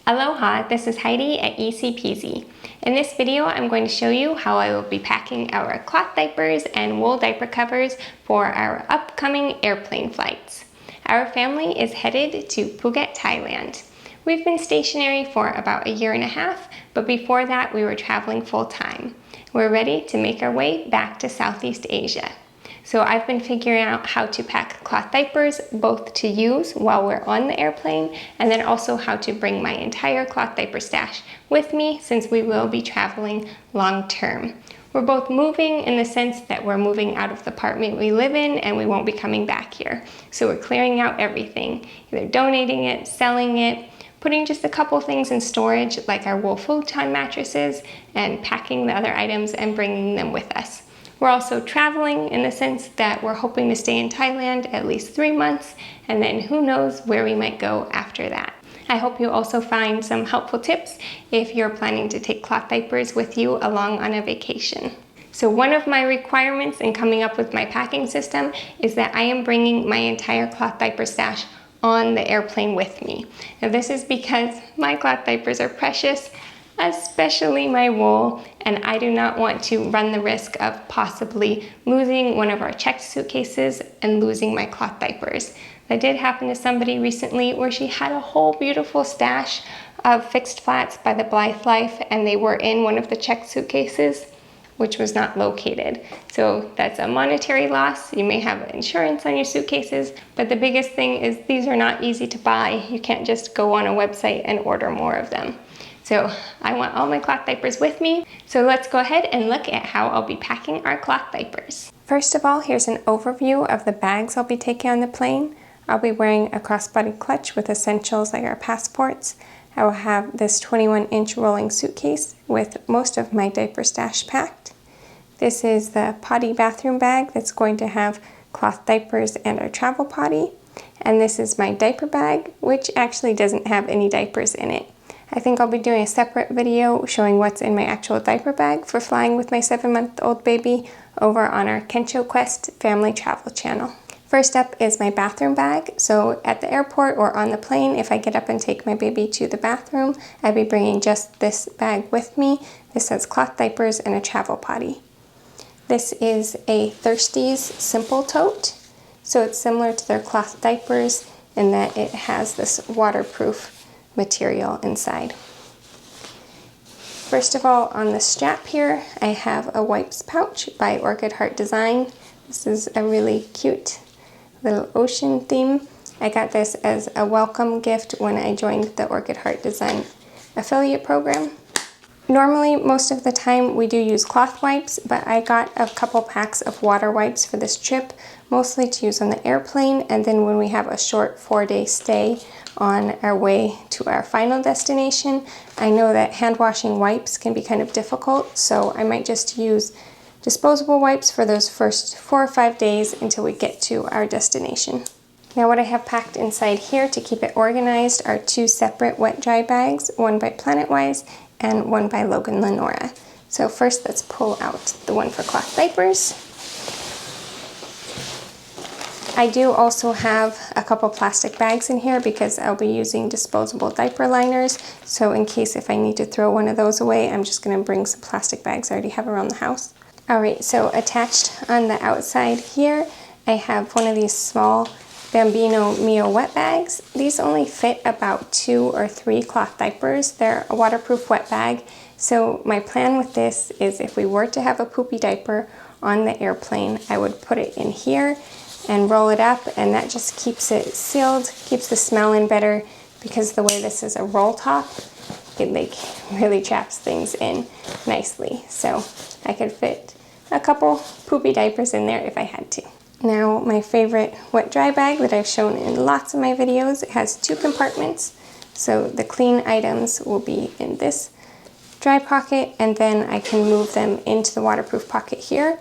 Aloha, this is Heidi at Easy Peasy. In this video, I'm going to show you how I will be packing our cloth diapers and wool diaper covers for our upcoming airplane flights. Our family is headed to Phuket, Thailand. We've been stationary for about a year and a half, but before that we were traveling full-time. We're ready to make our way back to Southeast Asia. So I've been figuring out how to pack cloth diapers, both to use while we're on the airplane, and then also how to bring my entire cloth diaper stash with me since we will be traveling long term. We're both moving in the sense that we're moving out of the apartment we live in and we won't be coming back here. So we're clearing out everything, either donating it, selling it, putting just a couple things in storage like our wool futon mattresses, and packing the other items and bringing them with us. We're also traveling in the sense that we're hoping to stay in Thailand at least 3 months, and then who knows where we might go after that. I hope you also find some helpful tips if you're planning to take cloth diapers with you along on a vacation. So one of my requirements in coming up with my packing system is that I am bringing my entire cloth diaper stash on the airplane with me. Now this is because my cloth diapers are precious, especially my wool, and I do not want to run the risk of possibly losing one of our checked suitcases and losing my cloth diapers. That did happen to somebody recently where she had a whole beautiful stash of fixed flats by the Blythe Life, and they were in one of the checked suitcases, which was not located. So that's a monetary loss. You may have insurance on your suitcases, but the biggest thing is these are not easy to buy. You can't just go on a website and order more of them. So I want all my cloth diapers with me. So let's go ahead and look at how I'll be packing our cloth diapers. First of all, here's an overview of the bags I'll be taking on the plane. I'll be wearing a crossbody clutch with essentials like our passports. I will have this 21-inch rolling suitcase with most of my diaper stash packed. This is the potty bathroom bag that's going to have cloth diapers and our travel potty. And this is my diaper bag, which actually doesn't have any diapers in it. I think I'll be doing a separate video showing what's in my actual diaper bag for flying with my 7-month-old baby over on our Kensho Quest family travel channel. First up is my bathroom bag. So at the airport or on the plane, if I get up and take my baby to the bathroom, I'll be bringing just this bag with me. This has cloth diapers and a travel potty. This is a Thirsties Simple Tote. So it's similar to their cloth diapers in that it has this waterproof material inside. First of all, on the strap here, I have a wipes pouch by Orchid Heart Design. This is a really cute little ocean theme. I got this as a welcome gift when I joined the Orchid Heart Design affiliate program. Normally, most of the time we do use cloth wipes, but I got a couple packs of water wipes for this trip, mostly to use on the airplane, and then when we have a short 4-day stay on our way to our final destination. I know that hand washing wipes can be kind of difficult, so I might just use disposable wipes for those first 4 or 5 days until we get to our destination. Now what I have packed inside here to keep it organized are 2 separate wet dry bags, one by PlanetWise and one by Logan Lenora. So first let's pull out the one for cloth diapers. I do also have a couple plastic bags in here because I'll be using disposable diaper liners. So in case if I need to throw one of those away, I'm just gonna bring some plastic bags I already have around the house. All right, so attached on the outside here, I have one of these small Bambino Mio wet bags. These only fit about 2 or 3 cloth diapers. They're a waterproof wet bag. So my plan with this is if we were to have a poopy diaper on the airplane, I would put it in here and roll it up, and that just keeps it sealed, keeps the smell in better, because the way this is a roll top, it like really traps things in nicely. So I could fit a couple poopy diapers in there if I had to. Now my favorite wet dry bag that I've shown in lots of my videos, it has 2 compartments. So the clean items will be in this dry pocket, and then I can move them into the waterproof pocket here.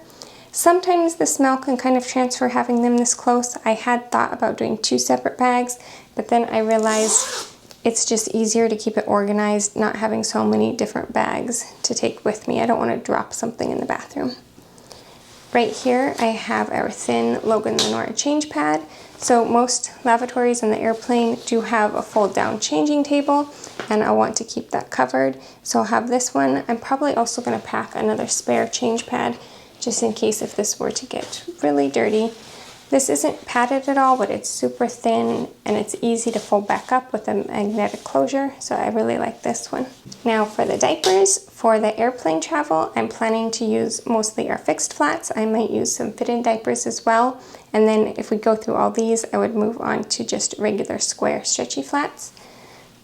Sometimes the smell can kind of transfer having them this close. I had thought about doing 2 separate bags, but then I realized it's just easier to keep it organized, not having so many different bags to take with me. I don't want to drop something in the bathroom. Right here I have our thin Logan Lenora change pad. So most lavatories in the airplane do have a fold down changing table, and I want to keep that covered. So I'll have this one. I'm probably also going to pack another spare change pad just in case if this were to get really dirty. This isn't padded at all, but it's super thin and it's easy to fold back up with a magnetic closure, so I really like this one. Now for the diapers, for the airplane travel, I'm planning to use mostly our fixed flats. I might use some fit-in diapers as well, and then if we go through all these, I would move on to just regular square stretchy flats.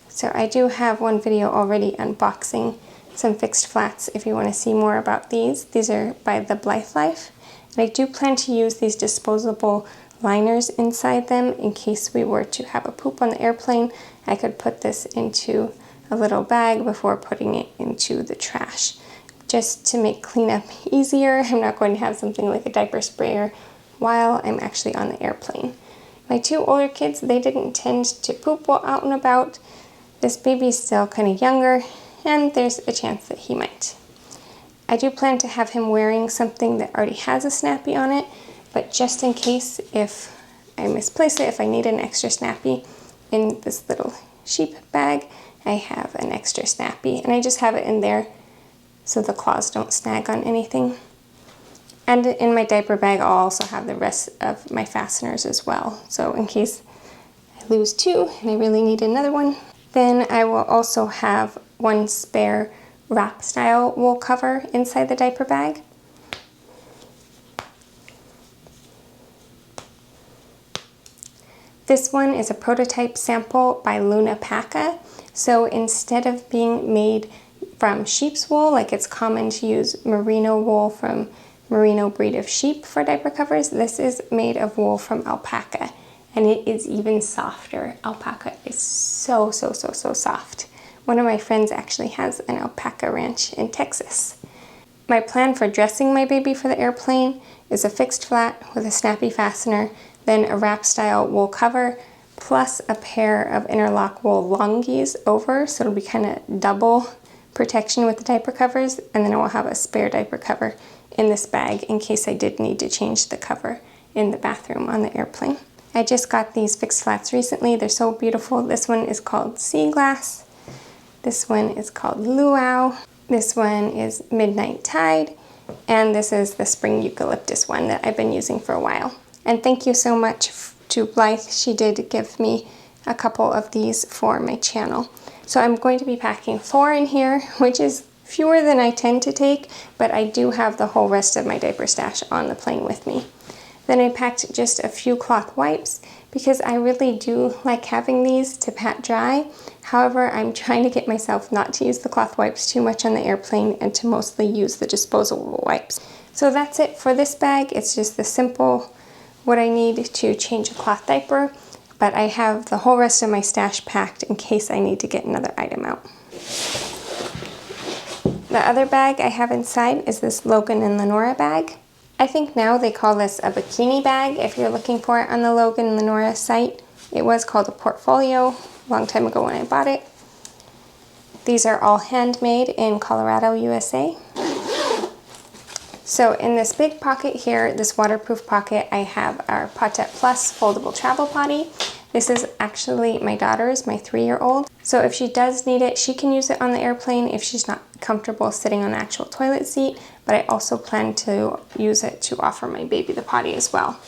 So I do have one video already unboxing some fixed flats if you want to see more about these. These are by the Blythe Life. And I do plan to use these disposable liners inside them in case we were to have a poop on the airplane. I could put this into a little bag before putting it into the trash. Just to make cleanup easier, I'm not going to have something like a diaper sprayer while I'm actually on the airplane. My two older kids, they didn't tend to poop while out and about. This baby's still kind of younger, and there's a chance that he might. I do plan to have him wearing something that already has a snappy on it, but just in case if I misplace it, if I need an extra snappy, in this little sheep bag, I have an extra snappy, and I just have it in there so the claws don't snag on anything. And in my diaper bag, I'll also have the rest of my fasteners as well. So in case I lose two and I really need another one, then I will also have one spare wrap style wool cover inside the diaper bag. This one is a prototype sample by Luna Paca. So instead of being made from sheep's wool, like it's common to use merino wool from merino breed of sheep for diaper covers, this is made of wool from alpaca, and it is even softer. Alpaca is so soft. One of my friends actually has an alpaca ranch in Texas. My plan for dressing my baby for the airplane is a fixed flat with a snappy fastener, then a wrap style wool cover, plus a pair of interlock wool longies over, so it'll be kind of double protection with the diaper covers, and then I will have a spare diaper cover in this bag in case I did need to change the cover in the bathroom on the airplane. I just got these fixed flats recently. They're so beautiful. This one is called Sea Glass. This one is called Luau. This one is Midnight Tide. And this is the Spring Eucalyptus one that I've been using for a while. And thank you so much to Blythe. She did give me a couple of these for my channel. So I'm going to be packing 4 in here, which is fewer than I tend to take, but I do have the whole rest of my diaper stash on the plane with me. Then I packed just a few cloth wipes because I really do like having these to pat dry. However, I'm trying to get myself not to use the cloth wipes too much on the airplane and to mostly use the disposable wipes. So that's it for this bag. It's just the simple what I need to change a cloth diaper, but I have the whole rest of my stash packed in case I need to get another item out. The other bag I have inside is this Logan and Lenora bag. I think now they call this a bikini bag if you're looking for it on the Logan and Lenora site. It was called a portfolio a long time ago when I bought it. These are all handmade in Colorado, USA. So in this big pocket here, this waterproof pocket, I have our Potty Plus foldable travel potty. This is actually my daughter's, my 3-year-old. So if she does need it, she can use it on the airplane if she's not comfortable sitting on the actual toilet seat, but I also plan to use it to offer my baby the potty as well.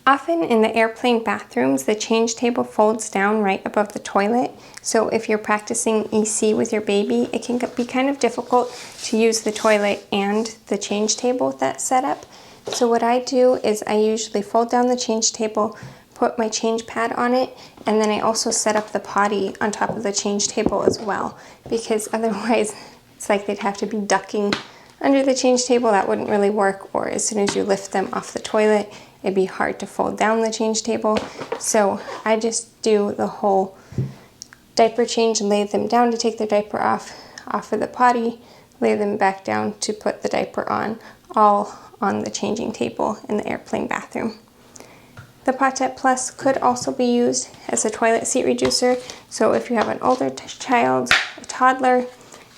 Often in the airplane bathrooms, the change table folds down right above the toilet. So if you're practicing EC with your baby, it can be kind of difficult to use the toilet and the change table with that setup. So what I do is I usually fold down the change table, put my change pad on it, and then I also set up the potty on top of the change table as well, because otherwise it's like they'd have to be ducking under the change table. That wouldn't really work, or as soon as you lift them off the toilet, it'd be hard to fold down the change table. So I just do the whole diaper change and lay them down to take their diaper off, offer the potty, lay them back down to put the diaper on, all on the changing table in the airplane bathroom. The Potty Plus could also be used as a toilet seat reducer. So if you have an older child, a toddler,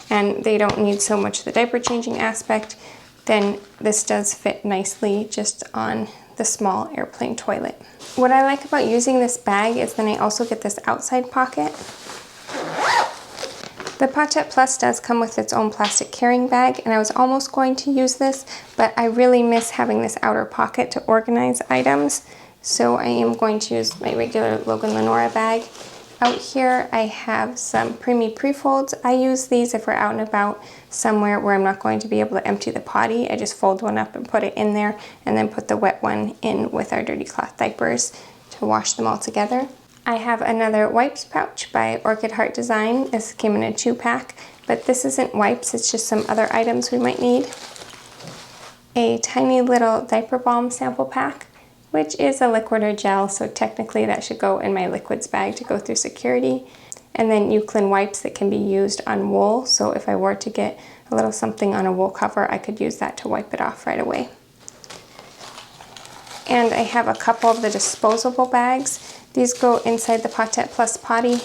and they don't need so much the diaper changing aspect, then this does fit nicely just on the small airplane toilet. What I like about using this bag is then I also get this outside pocket. The Potty Plus does come with its own plastic carrying bag, and I was almost going to use this, but I really miss having this outer pocket to organize items, so I am going to use my regular Logan Lenora bag. Out here I have some preemie pre-folds. I use these if we're out and about somewhere where I'm not going to be able to empty the potty. I just fold one up and put it in there, and then put the wet one in with our dirty cloth diapers to wash them all together. I have another wipes pouch by Orchid Heart Design. This came in a 2-pack, but this isn't wipes, it's just some other items we might need. A tiny little diaper balm sample pack, which is a liquid or gel, so technically that should go in my liquids bag to go through security. And then Euclid wipes that can be used on wool, so if I were to get a little something on a wool cover, I could use that to wipe it off right away. And I have a couple of the disposable bags. These go inside the Potty Plus potty.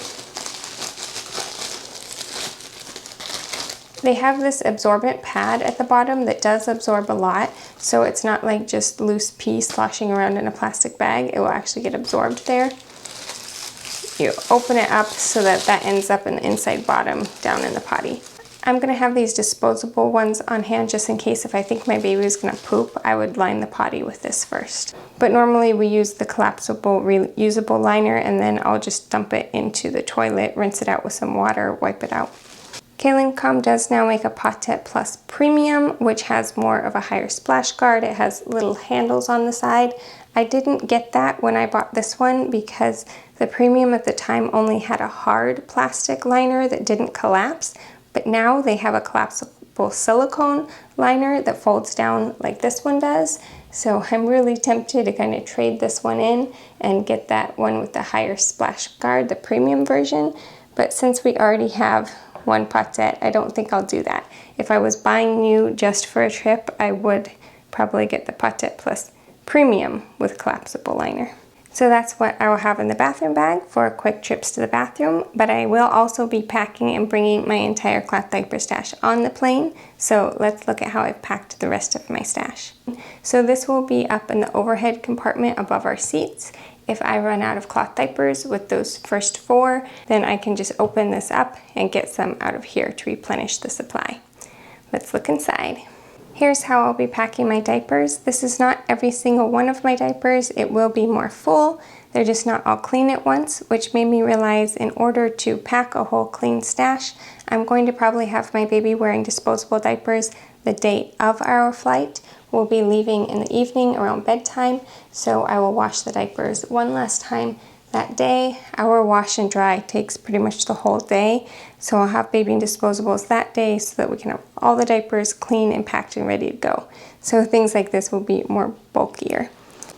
They have this absorbent pad at the bottom that does absorb a lot, so it's not like just loose pee sloshing around in a plastic bag. It will actually get absorbed there. You open it up so that that ends up in the inside bottom down in the potty. I'm going to have these disposable ones on hand just in case if I think my baby is going to poop, I would line the potty with this first. But normally we use the collapsible reusable liner, and then I'll just dump it into the toilet, rinse it out with some water, wipe it out. Kalencom does now make a Potty Plus Premium, which has more of a higher splash guard. It has little handles on the side. I didn't get that when I bought this one because the Premium at the time only had a hard plastic liner that didn't collapse. But now they have a collapsible silicone liner that folds down like this one does. So I'm really tempted to kind of trade this one in and get that one with the higher splash guard, the premium version. But since we already have one potette, I don't think I'll do that. If I was buying new just for a trip, I would probably get the Potty Plus Premium with collapsible liner. So that's what I will have in the bathroom bag for quick trips to the bathroom, but I will also be packing and bringing my entire cloth diaper stash on the plane. So let's look at how I've packed the rest of my stash. So this will be up in the overhead compartment above our seats. If I run out of cloth diapers with those first 4, then I can just open this up and get some out of here to replenish the supply. Let's look inside. Here's how I'll be packing my diapers. This is not every single one of my diapers. It will be more full. They're just not all clean at once, which made me realize in order to pack a whole clean stash, I'm going to probably have my baby wearing disposable diapers the day of our flight. We'll be leaving in the evening around bedtime, so I will wash the diapers one last time that day. Our wash and dry takes pretty much the whole day, so I'll have baby disposables that day so that we can have all the diapers clean and packed and ready to go. So things like this will be more bulkier.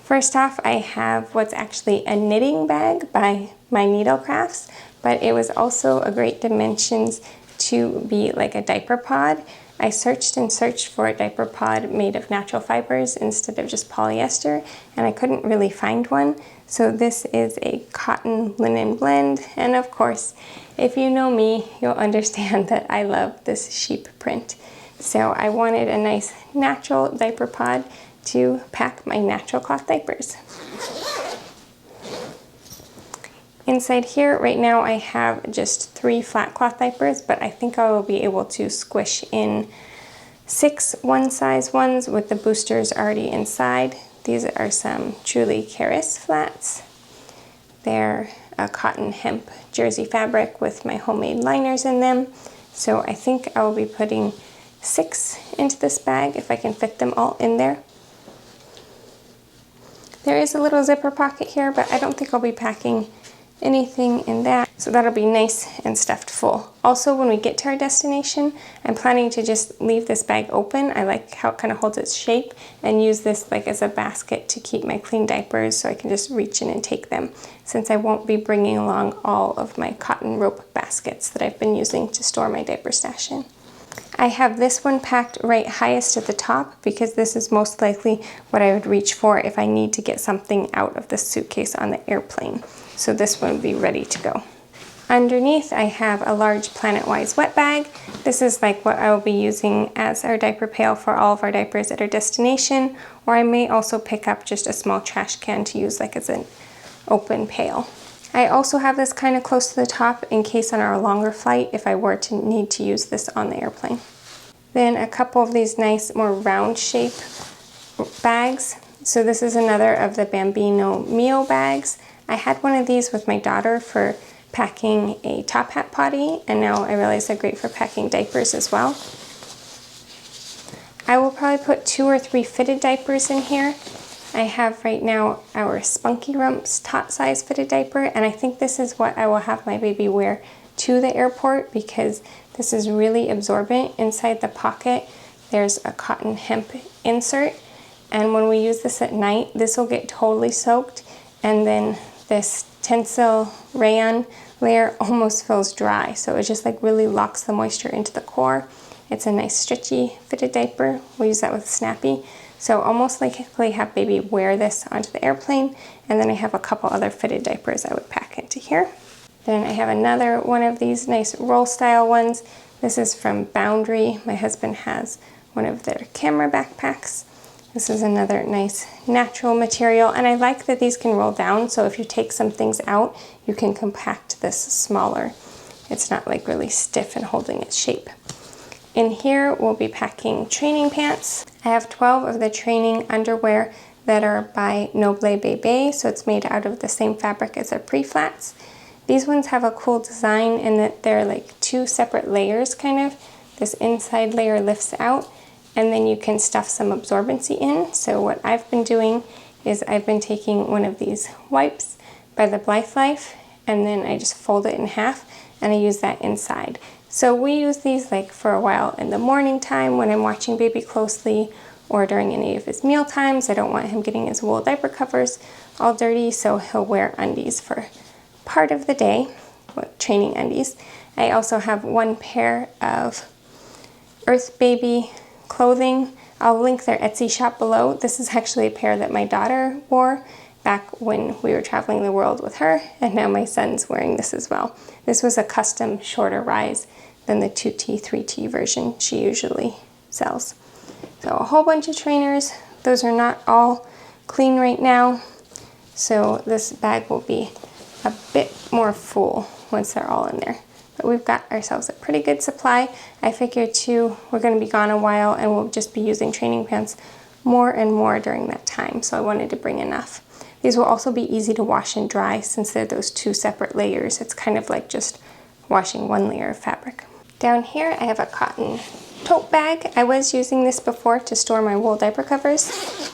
First off, I have what's actually a knitting bag by My Needle Crafts, but it was also a great dimensions to be like a diaper pod. I searched and searched for a diaper pod made of natural fibers instead of just polyester, and I couldn't really find one. So this is a cotton linen blend, and of course, if you know me, you'll understand that I love this sheep print. So I wanted a nice natural diaper pod to pack my natural cloth diapers. Inside here right now I have just 3 flat cloth diapers, but I think I will be able to squish in 6 one-size ones with the boosters already inside. These are some Truly Caris flats. They're a cotton hemp jersey fabric with my homemade liners in them. So I think I will be putting 6 into this bag if I can fit them all in there. There is a little zipper pocket here, but I don't think I'll be packing anything in that, so that'll be nice and stuffed full. Also, when we get to our destination, I'm planning to just leave this bag open. I like how it kind of holds its shape, and use this like as a basket to keep my clean diapers so I can just reach in and take them, since I won't be bringing along all of my cotton rope baskets that I've been using to store my diaper stash in. I have this one packed right highest at the top because this is most likely what I would reach for if I need to get something out of the suitcase on the airplane. So this one would be ready to go. Underneath, I have a large Planet-Wise wet bag. This is like what I will be using as our diaper pail for all of our diapers at our destination, or I may also pick up just a small trash can to use like as an open pail. I also have this kind of close to the top in case on our longer flight if I were to need to use this on the airplane. Then a couple of these nice more round shape bags. So this is another of the Bambino Mio bags. I had one of these with my daughter for packing a top hat potty, and now I realize they're great for packing diapers as well. I will probably put 2 or 3 fitted diapers in here. I have right now our Spunky Rumps tot size fitted diaper, and I think this is what I will have my baby wear to the airport because this is really absorbent. Inside the pocket there's a cotton hemp insert, and when we use this at night this will get totally soaked, and then this Tencel rayon layer almost feels dry, so it just like really locks the moisture into the core. It's a nice stretchy fitted diaper. We'll use that with Snappy. So almost likely have baby wear this onto the airplane, and then I have a couple other fitted diapers I would pack into here. Then I have another one of these nice roll style ones. This is from Boundary. My husband has one of their camera backpacks. This is another nice natural material, and I like that these can roll down, so if you take some things out, you can compact this smaller. It's not like really stiff and holding its shape. In here, we'll be packing training pants. I have 12 of the training underwear that are by Noble Bebe, so it's made out of the same fabric as their pre-flats. These ones have a cool design in that they're like 2 separate layers kind of. This inside layer lifts out, and then you can stuff some absorbency in. So what I've been doing is I've been taking one of these wipes by the Blythe Life, and then I just fold it in half and I use that inside. So we use these like for a while in the morning time when I'm watching baby closely, or during any of his meal times. I don't want him getting his wool diaper covers all dirty, so he'll wear undies for part of the day, training undies. I also have 1 pair of Earth Baby clothing. I'll link their Etsy shop below. This is actually a pair that my daughter wore back when we were traveling the world with her, and now my son's wearing this as well. This was a custom shorter rise than the 2T, 3T version she usually sells. So a whole bunch of trainers. Those are not all clean right now, so this bag will be a bit more full once they're all in there. But we've got ourselves a pretty good supply. I figure too, we're going to be gone a while and we'll just be using training pants more and more during that time, so I wanted to bring enough. These will also be easy to wash and dry since they're those 2 separate layers. It's kind of like just washing 1 layer of fabric. Down here I have a cotton tote bag. I was using this before to store my wool diaper covers.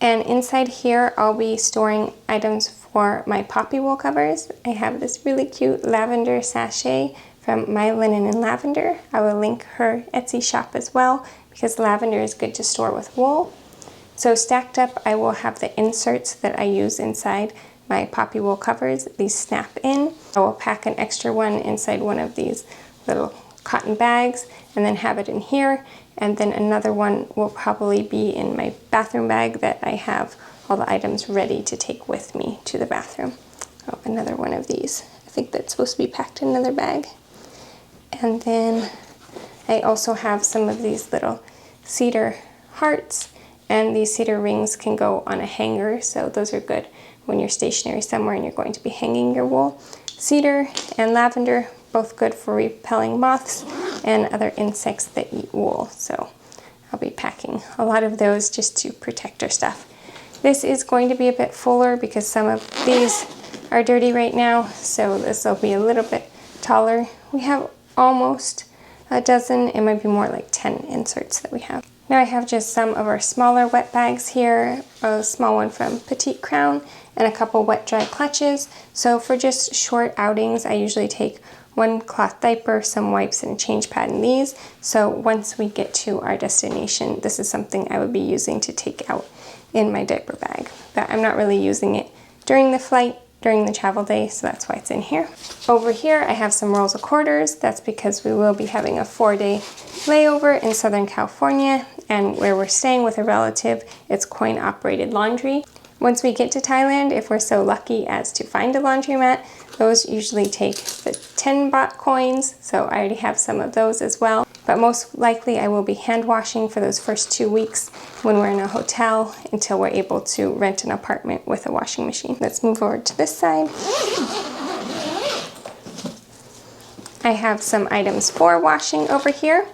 And inside here I'll be storing items for my poppy wool covers. I have this really cute lavender sachet from My Linen and Lavender. I will link her Etsy shop as well because lavender is good to store with wool. So stacked up, I will have the inserts that I use inside my poppy wool covers. These snap in. I will pack an extra one inside one of these little cotton bags and then have it in here. And then another one will probably be in my bathroom bag that I have all the items ready to take with me to the bathroom. Oh, another one of these. I think that's supposed to be packed in another bag. And then I also have some of these little cedar hearts, and these cedar rings can go on a hanger, so those are good when you're stationary somewhere and you're going to be hanging your wool. Cedar and lavender, both good for repelling moths and other insects that eat wool, so I'll be packing a lot of those just to protect our stuff. This is going to be a bit fuller because some of these are dirty right now, so this will be a little bit taller. We have almost a dozen, it might be more like 10 inserts that we have. Now I have just some of our smaller wet bags here, a small one from Petite Crown, and a couple wet dry clutches. So for just short outings, I usually take 1 cloth diaper, some wipes, and a change pad in these. So once we get to our destination, this is something I would be using to take out in my diaper bag. But I'm not really using it during the flight, during the travel day, so that's why it's in here. Over here, I have some rolls of quarters. That's because we will be having a 4-day layover in Southern California, and where we're staying with a relative, it's coin-operated laundry. Once we get to Thailand, if we're so lucky as to find a laundromat, Those usually take the 10 baht coins, so I already have some of those as well. But most likely I will be hand washing for those first 2 weeks when we're in a hotel until we're able to rent an apartment with a washing machine. Let's move over to this side. I have some items for washing over here.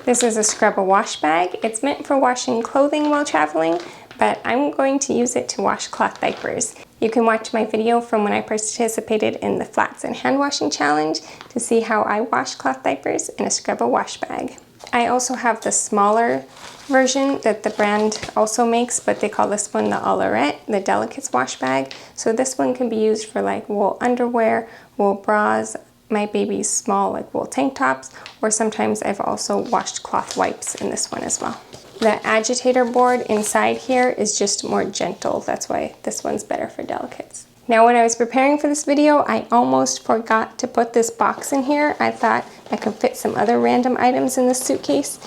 This is a scrub a wash bag. It's meant for washing clothing while traveling, but I'm going to use it to wash cloth diapers. You can watch my video from when I participated in the flats and hand washing challenge to see how I wash cloth diapers in a scrub a wash bag. I also have the smaller version that the brand also makes, but they call this one the Aloha, the Delicates wash bag. So this one can be used for like wool underwear, wool bras, my baby's small like wool tank tops, or sometimes I've also washed cloth wipes in this one as well. The agitator board inside here is just more gentle. That's why this one's better for delicates. Now when I was preparing for this video, I almost forgot to put this box in here. I thought I could fit some other random items in this suitcase,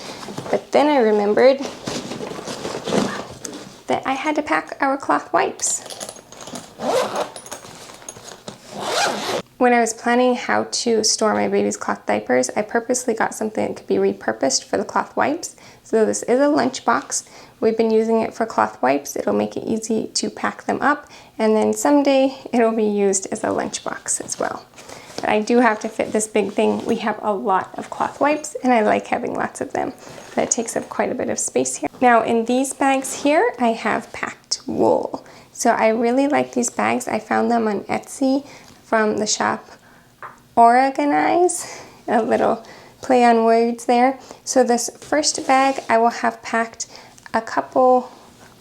but then I remembered that I had to pack our cloth wipes. When I was planning how to store my baby's cloth diapers, I purposely got something that could be repurposed for the cloth wipes. So this is a lunch box. We've been using it for cloth wipes. It'll make it easy to pack them up, and then someday it'll be used as a lunch box as well. But I do have to fit this big thing. We have a lot of cloth wipes and I like having lots of them. That takes up quite a bit of space here. Now in these bags here, I have packed wool. So I really like these bags. I found them on Etsy from the shop Organize, a little play on words there. So this first bag, I will have packed a couple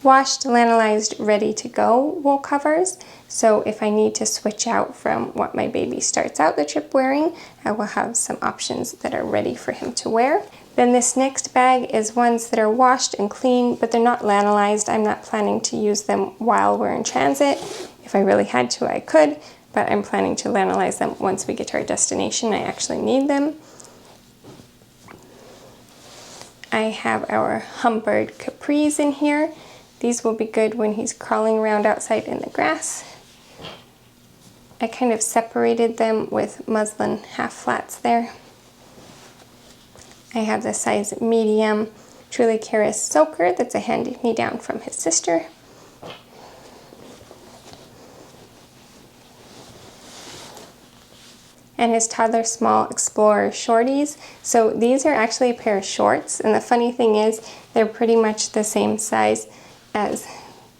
washed, lanolized, ready to go wool covers. So if I need to switch out from what my baby starts out the trip wearing, I will have some options that are ready for him to wear. Then this next bag is ones that are washed and clean, but they're not lanolized. I'm not planning to use them while we're in transit. If I really had to, I could, but I'm planning to lanolize them once we get to our destination. I actually need them. I have our Hummingbird capris in here. These will be good when he's crawling around outside in the grass. I kind of separated them with muslin half flats there. I have the size medium Truly Caris soaker that's a hand-me-down from his sister. And his toddler small Explorer shorties. So these are actually a pair of shorts, and the funny thing is they're pretty much the same size as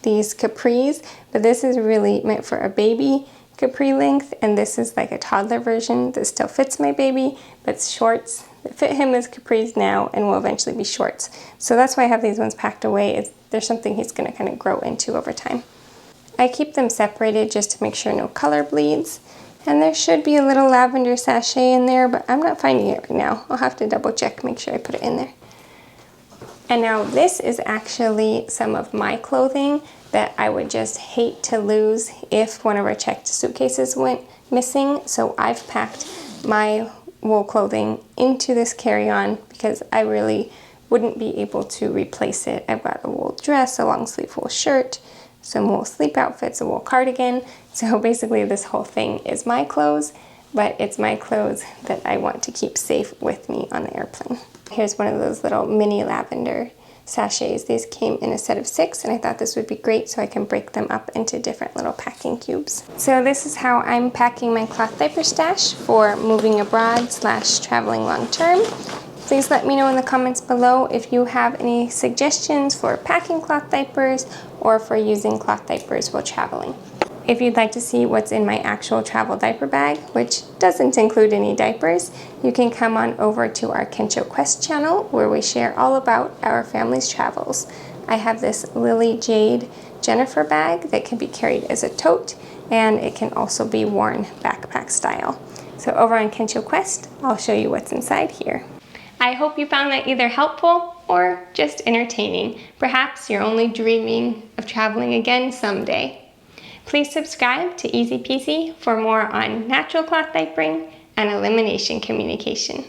these capris, but this is really meant for a baby capri length, and this is like a toddler version that still fits my baby, but it's shorts that fit him as capris now and will eventually be shorts. So that's why I have these ones packed away. There's something he's going to kind of grow into over time. I keep them separated just to make sure no color bleeds. And there should be a little lavender sachet in there, but I'm not finding it right now. I'll have to double check, make sure I put it in there. And now this is actually some of my clothing that I would just hate to lose if one of our checked suitcases went missing. So I've packed my wool clothing into this carry-on because I really wouldn't be able to replace it. I've got a wool dress, a long sleeve wool shirt, some wool sleep outfits, a wool cardigan. So basically this whole thing is my clothes, but it's my clothes that I want to keep safe with me on the airplane. Here's one of those little mini lavender sachets. These came in a set of 6, and I thought this would be great so I can break them up into different little packing cubes. So this is how I'm packing my cloth diaper stash for moving abroad / traveling long term. Please let me know in the comments below if you have any suggestions for packing cloth diapers or for using cloth diapers while traveling. If you'd like to see what's in my actual travel diaper bag, which doesn't include any diapers, you can come on over to our Kencho Quest channel where we share all about our family's travels. I have this Lily Jade Jennifer bag that can be carried as a tote, and it can also be worn backpack style. So over on Kencho Quest, I'll show you what's inside here. I hope you found that either helpful or just entertaining. Perhaps you're only dreaming of traveling again someday. Please subscribe to Easy Peasy for more on natural cloth diapering and elimination communication.